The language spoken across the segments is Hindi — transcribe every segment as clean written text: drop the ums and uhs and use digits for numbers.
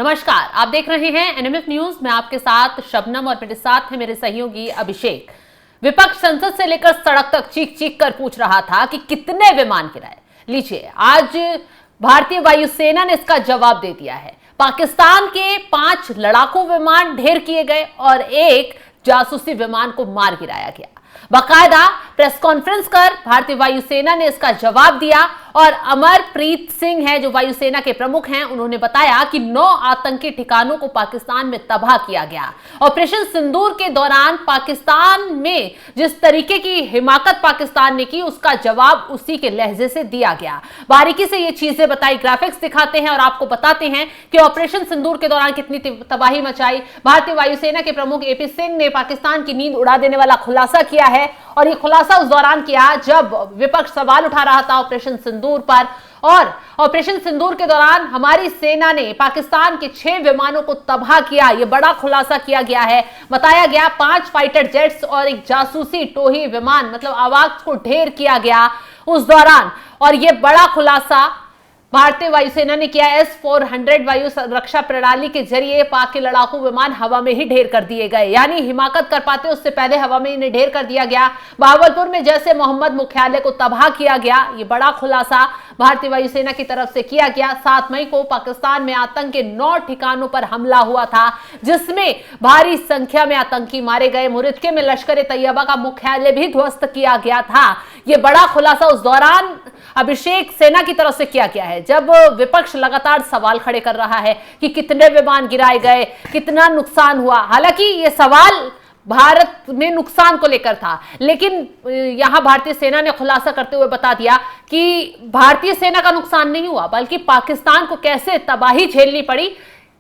नमस्कार, आप देख रहे हैं एनएमएफ न्यूज। मैं आपके साथ शबनम और मेरे साथ है मेरे सहयोगी अभिषेक। विपक्ष संसद से लेकर सड़क तक चीख चीख कर पूछ रहा था कि कितने विमान गिराए। लीजिए, आज भारतीय वायुसेना ने इसका जवाब दे दिया है। पाकिस्तान के 5 लड़ाकू विमान ढेर किए गए और एक जासूसी विमान को मार गिराया गया। बाकायदा प्रेस कॉन्फ्रेंस कर भारतीय वायुसेना ने इसका जवाब दिया और अमरप्रीत सिंह है जो वायुसेना के प्रमुख हैं, उन्होंने बताया कि 9 आतंकी ठिकानों को पाकिस्तान में तबाह किया गया। ऑपरेशन सिंदूर के दौरान पाकिस्तान में जिस तरीके की हिमाकत पाकिस्तान ने की, उसका जवाब उसी के लहजे से दिया गया। बारीकी से ये चीजें बताई, ग्राफिक्स दिखाते हैं और आपको बताते हैं कि ऑपरेशन सिंदूर के दौरान कितनी तबाही मचाई। भारतीय वायुसेना के प्रमुख एपी सिंह ने पाकिस्तान की नींद उड़ा देने वाला खुलासा किया है और ये खुलासा उस दौरान किया जब विपक्ष सवाल उठा रहा था ऑपरेशन सिंदूर पर। और ऑपरेशन सिंदूर के दौरान हमारी सेना ने पाकिस्तान के 6 विमानों को तबाह किया, यह बड़ा खुलासा किया गया है। बताया गया 5 फाइटर जेट्स और एक जासूसी टोही विमान, मतलब आवाज को ढेर किया गया उस दौरान। और यह बड़ा खुलासा भारतीय वायुसेना ने किया। S-400 वायु रक्षा प्रणाली के जरिए पाक के लड़ाकू विमान हवा में ही ढेर कर दिए गए, यानी हिमाकत कर पाते उससे पहले हवा में इन्हें ढेर कर दिया गया। भावलपुर में जैसे मोहम्मद मुख्यालय को तबाह किया गया, ये बड़ा खुलासा भारतीय वायुसेना की तरफ से किया गया। 7 मई को पाकिस्तान में आतंक के 9 ठिकानों पर हमला हुआ था, जिसमें भारी संख्या में आतंकी मारे गए। मुरिदके में लश्कर तैयबा का मुख्यालय भी ध्वस्त किया गया था। यह बड़ा खुलासा उस दौरान अभिषेक सेना की तरफ से किया गया है जब विपक्ष लगातार सवाल खड़े कर रहा है कि कितने विमान गिराए गए, कितना नुकसान हुआ। हालांकि यह सवाल भारत में नुकसान को लेकर था, लेकिन यहां भारतीय सेना ने खुलासा करते हुए बता दिया कि भारतीय सेना का नुकसान नहीं हुआ, बल्कि पाकिस्तान को कैसे तबाही झेलनी पड़ी,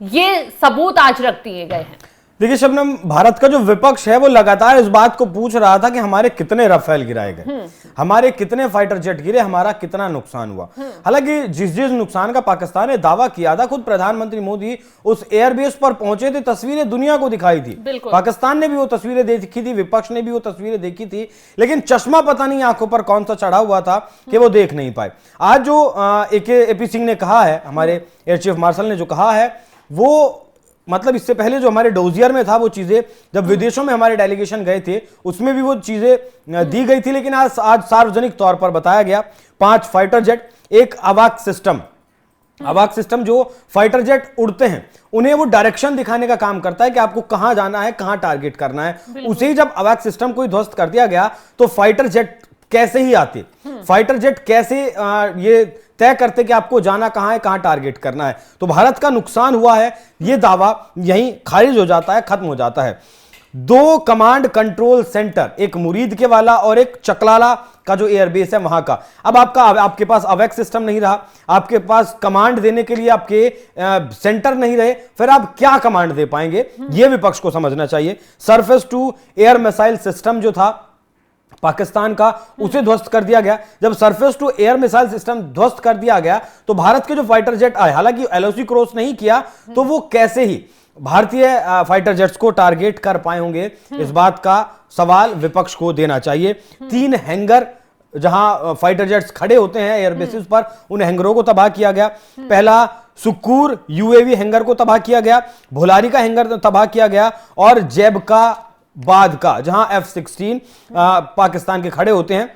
ये सबूत आज रख दिए गए हैं। देखिए शबनम, भारत का जो विपक्ष है वो लगातार इस बात को पूछ रहा था कि हमारे कितने राफेल गिराए गए, हमारे कितने फाइटर जेट गिरे, हमारा कितना नुकसान हुआ। हालांकि जिस नुकसान का पाकिस्तान ने दावा किया था, खुद प्रधानमंत्री मोदी उस एयरबेस पर पहुंचे थे, तस्वीरें दुनिया को दिखाई थी। पाकिस्तान ने भी वो तस्वीरें देखी थी, विपक्ष ने भी वो तस्वीरें देखी थी, लेकिन चश्मा पता नहीं आंखों पर कौन सा चढ़ा हुआ था कि वो देख नहीं पाए। आज जो एपी सिंह ने कहा है, हमारे एयर चीफ मार्शल ने जो कहा है, वो मतलब इससे पहले जो हमारे डोजियर में था वो चीजें, जब विदेशों में हमारे डेलीगेशन गए थे उसमें भी वो चीजें दी गई थी, लेकिन आज सार्वजनिक तौर पर बताया गया 5 फाइटर जेट, एक अवाक सिस्टम जो फाइटर जेट उड़ते हैं उन्हें वो डायरेक्शन दिखाने का काम करता है कि आपको कहां जाना है, कहां टारगेट करना है। उसे ही जब अवाक सिस्टम को ध्वस्त कर दिया गया तो फाइटर जेट कैसे ही आते, फाइटर जेट कैसे ये तय करते कि आपको जाना कहां है, कहां टारगेट करना है। तो भारत का नुकसान हुआ है, यह दावा यहीं खारिज हो जाता है, खत्म हो जाता है। 2 कमांड कंट्रोल सेंटर, एक मुरीद के वाला और एक चकलाला का जो एयरबेस है वहां का। अब आपके पास अवैक सिस्टम नहीं रहा, आपके पास कमांड देने के लिए आपके सेंटर नहीं रहे, फिर आप क्या कमांड दे पाएंगे, यह विपक्ष को समझना चाहिए। Surface to air missile system जो था पाकिस्तान का, उसे ध्वस्त कर दिया गया। जब surface to air missile system ध्वस्त कर दिया गया तो भारत के जो फाइटर जेट आए, हालांकि एलओसी क्रॉस नहीं किया, तो वो कैसे ही भारतीय फाइटर जेट्स को टारगेट कर पाए होंगे, इस बात का सवाल विपक्ष को देना चाहिए। 3 हैंगर जहां फाइटर जेट्स खड़े होते हैं एयरबेसिस पर, उन हैंगरों को तबाह किया गया। पहला सुक्कूर यूएवी हैंगर को तबाह किया गया, भोलारी का हैंगर तबाह किया गया और जैब का बाद का, जहां F-16 पाकिस्तान के खड़े होते हैं,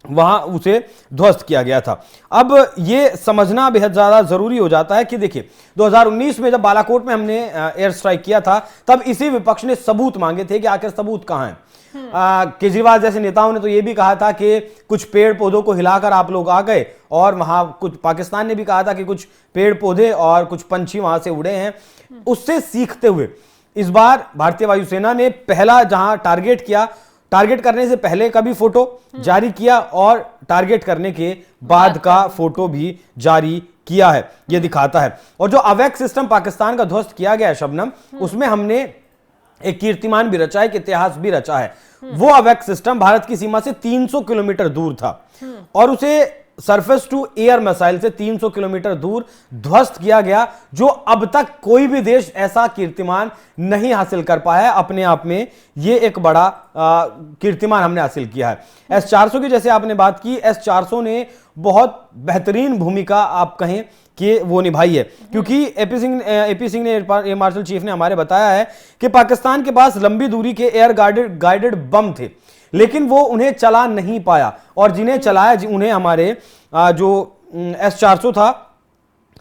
वहां उसे ध्वस्त किया गया था। अब यह समझना बेहद ज्यादा जरूरी हो जाता है कि देखिए 2019 में जब बालाकोट में हमने एयर स्ट्राइक किया था, तब इसी विपक्ष ने सबूत मांगे थे कि आखिर सबूत कहां हैं। केजरीवाल जैसे नेताओं ने तो यह भी कहा था कि कुछ पेड़ पौधों को हिलाकर आप लोग आ गए, और वहां कुछ पाकिस्तान ने भी कहा था कि कुछ पेड़ पौधे और कुछ पंछी वहां से उड़े हैं। उससे सीखते हुए इस बार भारतीय वायुसेना ने पहला जहां टारगेट किया, टारगेट करने से पहले का भी फोटो जारी किया और टारगेट करने के बाद का फोटो भी जारी किया है। यह दिखाता है। और जो अवैक सिस्टम पाकिस्तान का ध्वस्त किया गया है शबनम, उसमें हमने एक कीर्तिमान भी रचा है, एक इतिहास भी रचा है। वो अवैक सिस्टम भारत की सीमा से 300 किलोमीटर दूर था और उसे सरफेस टू एयर मिसाइल से 300 किलोमीटर दूर ध्वस्त किया गया, जो अब तक कोई भी देश ऐसा कीर्तिमान नहीं हासिल कर पाया है। अपने आप में ये एक बड़ा कीर्तिमान हमने हासिल किया है। S-400 की जैसे आपने बात की, S-400 ने बहुत बेहतरीन भूमिका आप कहें कि वो निभाई है, क्योंकि एपी सिंह ने एयर मार्शल चीफ ने हमारे बताया है कि पाकिस्तान के पास लंबी दूरी के एयर गाइडेड बम थे, लेकिन वो उन्हें चला नहीं पाया, और जिन्हें चलाया उन्हें हमारे जो S-400 था,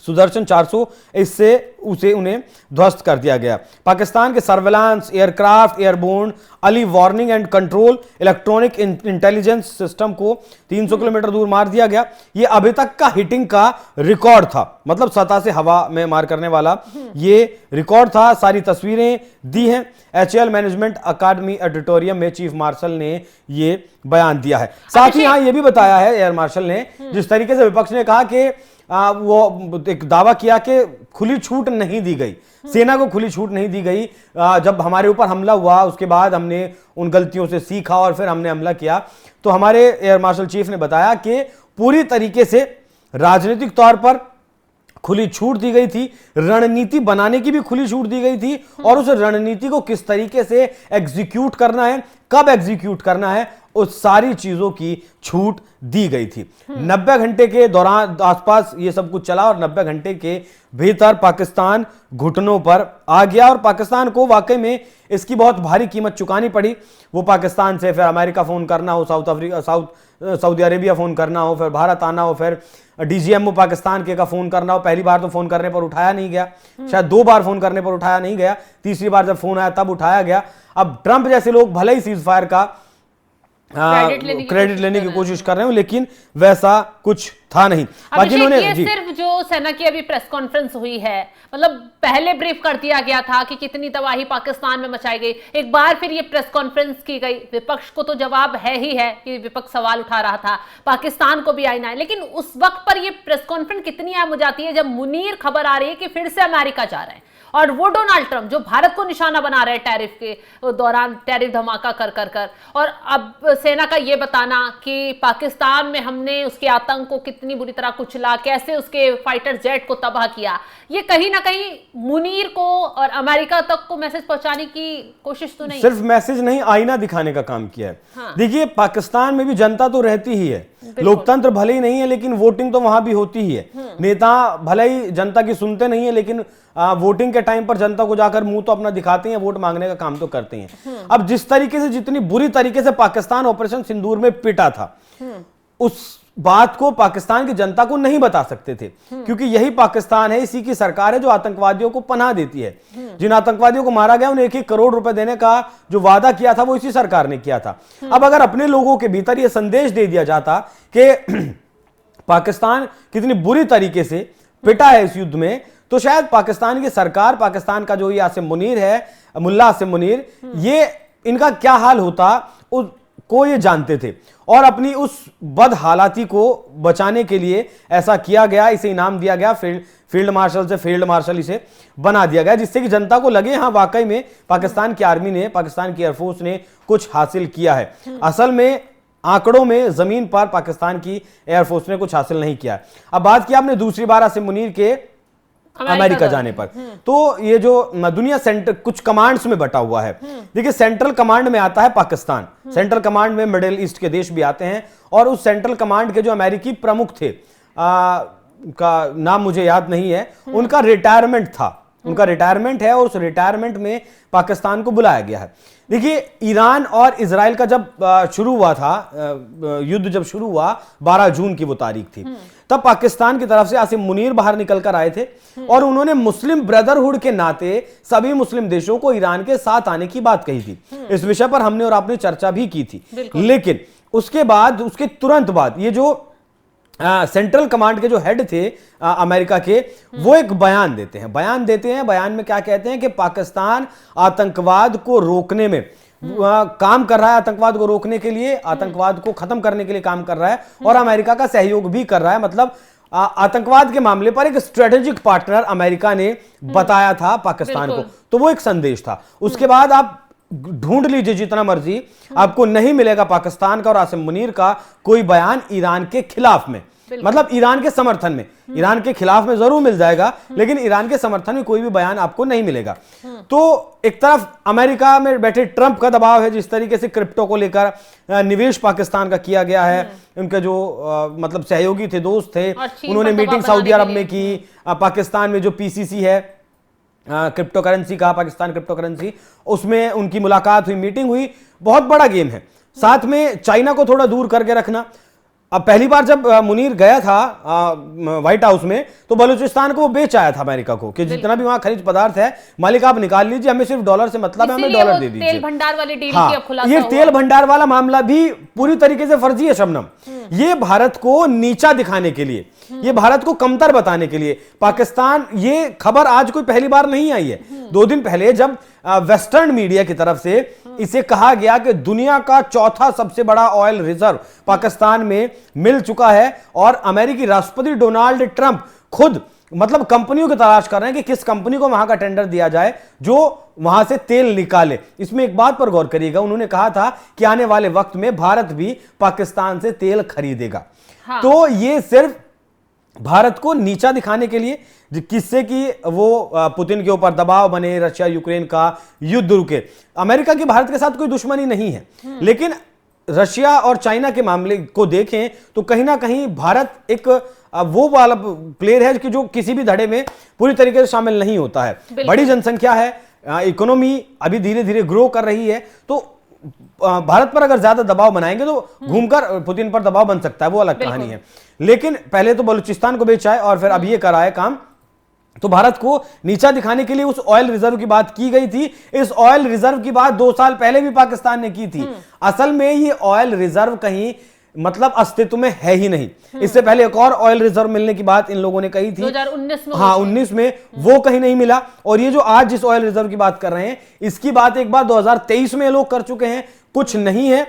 सुदर्शन 400, इससे उन्हें ध्वस्त कर दिया गया। पाकिस्तान के surveillance, aircraft, airborne, early warning and control, electronic intelligence system को 300 किलोमीटर दूर मार दिया गया। ये अभी तक का हिटिंग का रिकॉर्ड था, मतलब सतह से हवा में मार करने वाला ये रिकॉर्ड था। सारी तस्वीरें दी हैं। HAL मैनेजमेंट अकादमी ऑडिटोरियम में चीफ मार्शल ने ये बयान दिया है। साथ ही यहां ये भी बताया है एयर मार्शल ने, जिस तरीके से विपक्ष ने कहा कि वो एक दावा किया कि खुली छूट नहीं दी गई, सेना को खुली छूट नहीं दी गई। जब हमारे ऊपर हमला हुआ उसके बाद हमने उन गलतियों से सीखा और फिर हमने हमला किया। तो हमारे एयर मार्शल चीफ ने बताया कि पूरी तरीके से राजनीतिक तौर पर खुली छूट दी गई थी, रणनीति बनाने की भी खुली छूट दी गई थी, और उस रणनीति को किस तरीके से एग्जीक्यूट करना है, कब एग्जीक्यूट करना है, उस सारी चीजों की छूट दी गई थी। 90 घंटे के दौरान आसपास ये सब कुछ चला, और 90 घंटे के भीतर पाकिस्तान घुटनों पर आ गया, और पाकिस्तान को वाकई में इसकी बहुत भारी कीमत चुकानी पड़ी। वो पाकिस्तान से फिर अमेरिका फोन करना हो, सऊदी अरेबिया फोन करना हो, फिर भारत आना हो, फिर DGMO पाकिस्तान के का फोन करना हो। पहली बार तो फोन करने पर उठाया नहीं गया, शायद 2 बार फोन करने पर उठाया नहीं गया, तीसरी बार जब फोन आया तब उठाया गया। अब ट्रंप जैसे लोग भले ही सीज फायर का क्रेडिट लेने की कोशिश कर रहे हो, लेकिन वैसा कुछ था नहीं। बाकी ये सिर्फ जो सेना की अभी प्रेस कॉन्फ्रेंस हुई है, मतलब पहले ब्रीफ कर दिया गया था कि कितनी तबाही पाकिस्तान में मचाई गई, एक बार फिर ये प्रेस कॉन्फ्रेंस की गई। विपक्ष को तो जवाब है ही है कि विपक्ष सवाल उठा रहा था, पाकिस्तान को भी आईना है, लेकिन उस वक्त पर ये प्रेस कॉन्फ्रेंस कितनी अहम हो जाती है जब मुनीर खबर आ रही है कि फिर से अमेरिका जा रहे हैं, और वो डोनाल्ड ट्रंप जो भारत को निशाना बना रहे हैं टैरिफ के दौरान, टैरिफ धमाका कर, और अब सेना का ये बताना कि पाकिस्तान में हमने उसके आतंक को कितनी बुरी तरह कुचला, कैसे उसके फाइटर जेट को तबाह किया, ये कहीं ना कहीं मुनीर को और अमेरिका तक को मैसेज पहुंचाने की कोशिश तो नहीं, सिर्फ मैसेज नहीं, आईना दिखाने का काम किया है। हाँ। देखिए, पाकिस्तान में भी जनता तो रहती ही है, लोकतंत्र भले ही नहीं है लेकिन वोटिंग तो वहां भी होती ही है। नेता भले ही जनता की सुनते नहीं है, लेकिन वोटिंग के टाइम पर जनता को जाकर मुंह तो अपना दिखाते हैं, वोट मांगने का काम तो करते हैं। अब जिस तरीके से, जितनी बुरी तरीके से पाकिस्तान ऑपरेशन सिंदूर में पिटा था, उस बात को पाकिस्तान की जनता को नहीं बता सकते थे, क्योंकि यही पाकिस्तान है, इसी की सरकार है जो आतंकवादियों को पनाह देती है। जिन आतंकवादियों को मारा गया उन्हें 1-1 करोड़ रुपए देने का जो वादा किया था वो इसी सरकार ने किया था। अब अगर अपने लोगों के भीतर यह संदेश दे दिया जाता कि पाकिस्तान कितनी बुरी तरीके से पिटा है इस युद्ध में, तो शायद पाकिस्तान की सरकार, पाकिस्तान का जो ये आसिम मुनीर है, मुल्ला आसिम मुनीर, ये इनका क्या हाल होता को ये जानते थे, और अपनी उस बद हालाती को बचाने के लिए ऐसा किया गया, इसे इनाम दिया गया, फील्ड मार्शल से फील्ड मार्शल इसे बना दिया गया, जिससे कि जनता को लगे हाँ वाकई में पाकिस्तान की आर्मी ने, पाकिस्तान की एयरफोर्स ने कुछ हासिल किया है। असल में आंकड़ों में, जमीन पर पाकिस्तान की एयरफोर्स ने कुछ हासिल नहीं किया। अब बात की आपने दूसरी बार आसिम मुनीर के अमेरिका जाने पर, तो ये जो दुनिया सेंटर कुछ कमांड्स में बटा हुआ है। देखिए, सेंट्रल कमांड में आता है पाकिस्तान, सेंट्रल कमांड में मिडिल ईस्ट के देश भी आते हैं, और उस सेंट्रल कमांड के जो अमेरिकी प्रमुख थे, का नाम मुझे याद नहीं है, उनका रिटायरमेंट था, उनका रिटायरमेंट है, और उस रिटायरमेंट में पाकिस्तान को बुलाया गया है। देखिए, ईरान और इजराइल का जब शुरू हुआ था, युद्ध जब शुरू हुआ, 12 जून की वो तारीख थी, तब पाकिस्तान की तरफ से आसिम मुनीर बाहर निकल कर आए थे, और उन्होंने मुस्लिम ब्रदरहुड के नाते सभी मुस्लिम देशों को ईरान के साथ आने की बात कही थी। इस विषय पर हमने और आपने चर्चा भी की थी, लेकिन उसके बाद, उसके तुरंत बाद, ये जो सेंट्रल कमांड के जो हेड थे अमेरिका के, वो एक बयान देते हैं। बयान में क्या कहते हैं कि पाकिस्तान आतंकवाद को रोकने में काम कर रहा है, आतंकवाद को रोकने के लिए, आतंकवाद को खत्म करने के लिए काम कर रहा है, और अमेरिका का सहयोग भी कर रहा है। मतलब आतंकवाद के मामले पर एक स्ट्रेटेजिक पार्टनर अमेरिका ने बताया था पाकिस्तान को, तो वो एक संदेश था। उसके बाद आप ढूंढ लीजिए जितना मर्जी, आपको नहीं मिलेगा पाकिस्तान का और आसिम मुनीर का कोई बयान ईरान के खिलाफ में। मतलब ईरान के समर्थन में, ईरान के खिलाफ में जरूर मिल जाएगा, लेकिन ईरान के समर्थन में कोई भी बयान आपको नहीं मिलेगा। तो एक तरफ अमेरिका में बैठे ट्रंप का दबाव है, जिस तरीके से क्रिप्टो को लेकर निवेश पाकिस्तान का किया गया है, उनके जो मतलब सहयोगी थे, दोस्त थे, उन्होंने मीटिंग सऊदी अरब में की। पाकिस्तान में जो पीसीसी है, क्रिप्टो करेंसी का, पाकिस्तान क्रिप्टो करेंसी, उसमें उनकी मुलाकात हुई, मीटिंग हुई। बहुत बड़ा गेम है। साथ में चाइना को थोड़ा दूर करके रखना। अब पहली बार जब मुनीर गया था व्हाइट हाउस में, तो बलूचिस्तान को वो बेच आया था अमेरिका को कि जितना भी वहां खनिज पदार्थ है मालिक आप निकाल लीजिए, हमें सिर्फ डॉलर से मतलब है, हमें डॉलर दे दीजिए। तेल भंडार वाली डील हाँ, की अब खुलासा ये हुआ। तेल भंडार वाला मामला भी पूरी तरीके से फर्जी है शबनम। ये भारत को नीचा दिखाने के लिए, ये भारत को कमतर बताने के लिए पाकिस्तान, ये खबर आज कोई पहली बार नहीं आई है। 2 दिन पहले जब वेस्टर्न मीडिया की तरफ से इसे कहा गया कि दुनिया का चौथा सबसे बड़ा ऑयल रिजर्व पाकिस्तान में मिल चुका है, और अमेरिकी राष्ट्रपति डोनाल्ड ट्रंप खुद मतलब कंपनियों की तलाश कर रहे हैं कि किस कंपनी को वहां का टेंडर दिया जाए जो वहां से तेल निकाले। इसमें एक बात पर गौर करिएगा, उन्होंने कहा था कि आने वाले वक्त में भारत भी पाकिस्तान से तेल खरीदेगा। हाँ। तो ये सिर्फ भारत को नीचा दिखाने के लिए, किससे कि वो पुतिन के ऊपर दबाव बने, रशिया यूक्रेन का युद्ध रुके। अमेरिका की भारत के साथ कोई दुश्मनी नहीं है, लेकिन रशिया और चाइना के मामले को देखें तो कहीं ना कहीं भारत एक वो वाला प्लेयर है कि जो किसी भी धड़े में पूरी तरीके से शामिल नहीं होता है। बड़ी जनसंख्या है, इकोनॉमी अभी धीरे धीरे ग्रो कर रही है, तो भारत पर अगर ज्यादा दबाव बनाएंगे तो घूमकर पुतिन पर दबाव बन सकता है, वो अलग कहानी है। लेकिन पहले तो बलूचिस्तान को बेचा है और फिर अब ये कराया काम। तो भारत को नीचा दिखाने के लिए उस ऑयल रिजर्व की बात की गई थी। इस ऑयल रिजर्व की बात 2 साल पहले भी पाकिस्तान ने की थी। असल में ये ऑयल रिजर्व कहीं मतलब अस्तित्व में है ही नहीं। इससे पहले एक और ऑयल रिजर्व मिलने की बात इन लोगों ने कही थी 2019 में। हाँ, 19 में, वो कहीं नहीं मिला। और ये जो आज जिस ऑयल रिजर्व की बात कर रहे हैं, इसकी बात एक बार 2023 में लोग कर चुके हैं, कुछ नहीं है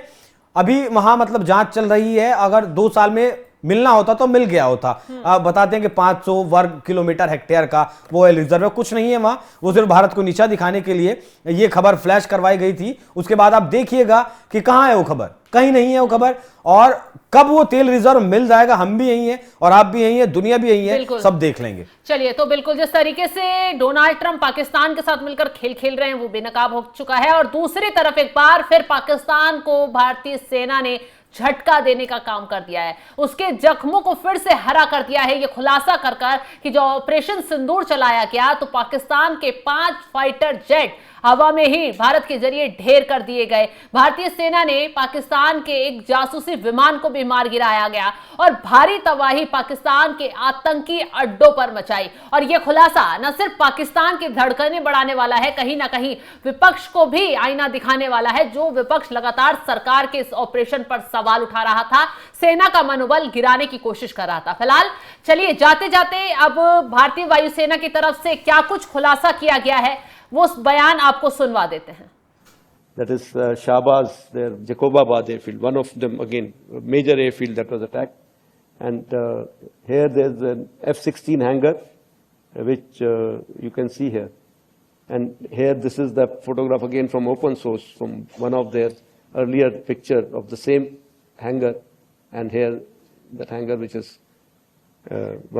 अभी वहां, मतलब जांच चल रही है। अगर 2 साल में मिलना होता तो मिल गया होता। आप बताते हैं कि 500 वर्ग किलोमीटर हेक्टेयर का वो ऑयल रिजर्व है, कुछ नहीं है वहां। वो सिर्फ भारत को नीचा दिखाने के लिए ये खबर फ्लैश करवाई गई थी। उसके बाद आप देखिएगा कि कहां है वो खबर, कहीं नहीं है वो खबर। और कब वो तेल रिजर्व मिल जाएगा, हम भी यही हैं और आप भी यही हैं, दुनिया भी यही है, सब देख लेंगे। चलिए, तो बिल्कुल जिस तरीके से डोनाल्ड ट्रंप पाकिस्तान के साथ मिलकर खेल रहे हैं वो बेनकाब हो चुका है, और दूसरी तरफ एक बार फिर पाकिस्तान को भारतीय सेना ने झटका देने का काम कर दिया है। उसके जख्मों को फिर से हरा कर दिया है, ये खुलासा कर कि जो ऑपरेशन सिंदूर चलाया गया तो पाकिस्तान के 5 फाइटर जेट हवा में ही भारत के जरिए ढेर कर दिए गए। भारतीय सेना ने पाकिस्तान के एक जासूसी विमान को भी मार गिराया गया और भारी तबाही पाकिस्तान के आतंकी अड्डों पर मचाई। और यह खुलासा न सिर्फ पाकिस्तान की धड़कनें बढ़ाने वाला है, कहीं ना कहीं विपक्ष को भी आईना दिखाने वाला है, जो विपक्ष लगातार सरकार के इस ऑपरेशन पर सवाल उठा रहा था, सेना का मनोबल गिराने की कोशिश कर रहा था। फिलहाल चलिए जाते जाते अब भारतीय वायुसेना की तरफ से क्या कुछ खुलासा किया गया है वो बयान आपको सुनवा देते हैं। That is Shahbaz, their Jacobabad airfield, one of them again, a major airfield that was attacked. And here there's an F-16 hangar, which you can see here. And here this is the photograph again from open source, from one of their earlier picture of the same hangar. And here that hangar, which is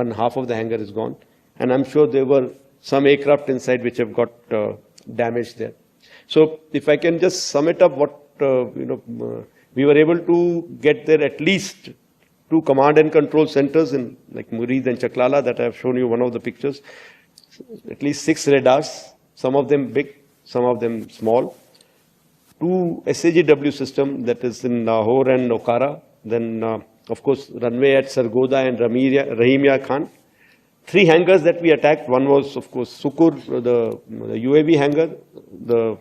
one half of the hangar is gone. And I'm sure there were some aircraft inside which have got damaged there. So if I can just sum it up, what we were able to get there at least 2 command and control centers in like Murid and Chaklala that I have shown you one of the pictures. At least 6 radars, some of them big, some of them small. 2 SAGW system that is in Lahore and Okara. Then of course runway at Sargoda and Rahimya Khan. 3 hangars that we attacked. One was, of course, Sukur, the UAV hangar, the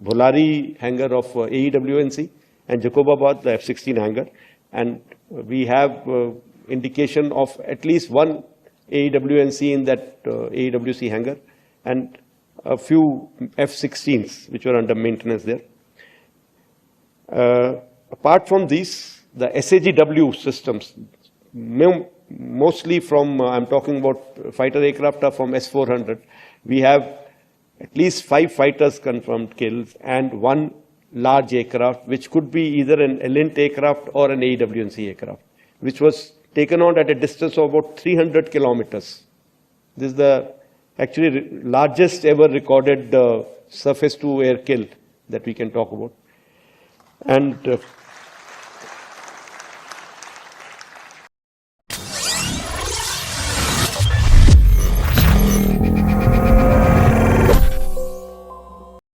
Bholari hangar of AEWNC, and Jacobabad, the F-16 hangar. And we have indication of at least 1 AEWNC in that AEWC hangar, and a few F-16s which were under maintenance there. Apart from these, the SAGW systems, mostly from, I'm talking about fighter aircraft are from S-400. We have at least 5 fighters confirmed killed and 1 large aircraft, which could be either an Elint aircraft or an AEWNC aircraft, which was taken out at a distance of about 300 kilometers. This is the actually largest ever recorded surface to air kill that we can talk about. And